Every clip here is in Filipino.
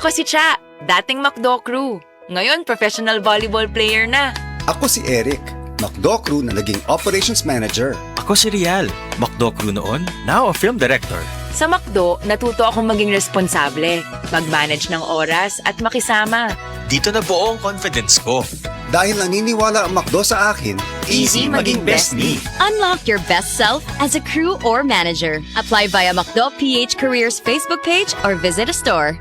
Ako si Cha, dating McDo crew. Ngayon, professional volleyball player na. Ako si Eric, McDo crew na naging operations manager. Ako si Rial, McDo crew noon, now a film director. Sa McDo, natuto akong maging responsable, mag-manage ng oras at makisama. Dito na buo ang confidence ko. Dahil naniniwala ang McDo sa akin, Easy maging best me. Unlock your best self as a crew or manager. Apply via McDo PH Careers Facebook page or visit a store.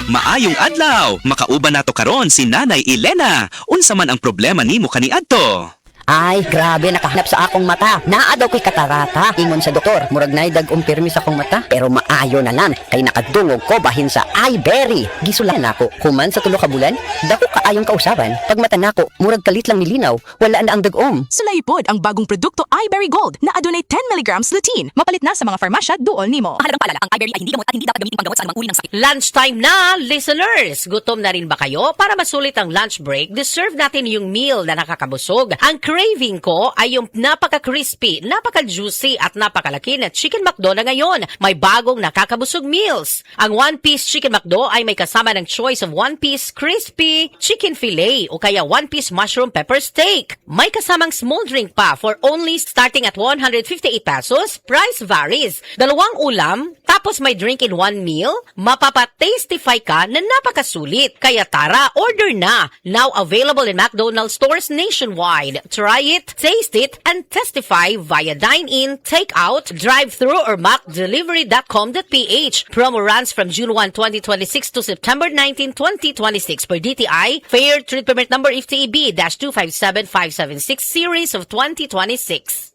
Maayong adlaw, makauban nato karon si Nanay Elena. Unsa man ang problema nimo kaniadto? Ay, grabe, nakahanap sa akong mata. Naa daw ko'y katarata. Ingon sa doktor, murag na'y dag-umpirmi sa akong mata. Pero maayo na lang, kay nakadungog ko bahin sa iBerry. Gisulan ako, human sa tulo ka bulan, dako kaayong kausaban. Pag mata nako, murag kalit lang nilinaw, wala na ang dag-om. Sulaypod ang bagong produkto iBerry Gold na adunay 10 mg lutein. Mapalit na sa mga farmasya duol nimo. Mahalagang paalala, ang iBerry ay hindi gamot at hindi dapat gamitin panggamot sa anumang uri ng sakit. Lunchtime na, listeners! Gutom na rin ba kayo? Para masulit ang lunch break, deserve natin yung meal na nakakabusog. Ang craving ko ay yung napaka-crispy, napaka-juicy at napakalaki na Chicken McDo na ngayon. May bagong nakakabusog meals. Ang one-piece Chicken McDo ay may kasama ng choice of one-piece crispy chicken fillet o kaya one-piece mushroom pepper steak. May kasamang small drink pa for only starting at 158 pesos. Price varies. Dalawang ulam, tapos may drink in one meal. Mapapa-tastify ka na napakasulit. Kaya tara, order na. Now available in McDonald's stores nationwide. Try it, taste it, and testify via dine-in, take-out, drive-thru, or macdelivery.com.ph. Promo runs from June 1, 2026 to September 19, 2026 per DTI. Fair Trade Permit Number FTEB-257576 Series of 2026.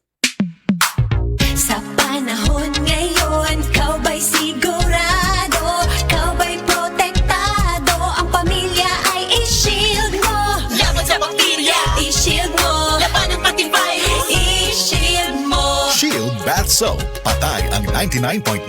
Sa panahon ngayon, kau ba'y sigurado? Kau ba'y protektado? Ang pamilya ay i-shield mo. Laban sa bakterya, i-shield mo. Laban ng pating virus, i-shield mo. Shield Bath Soap. Patay ang 99.9%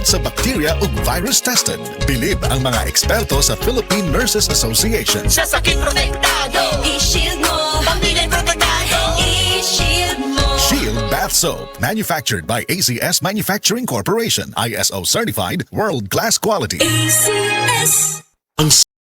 sa bacteria ug virus tested. Bilib ang mga eksperto sa Philippine Nurses Association. Sa sakit protektado, i-shield mo. Pamilya'y protektado, i-shield mo. Shield Bath Soap. Manufactured by ACS Manufacturing Corporation. ISO certified, world-class quality. ACS. Ang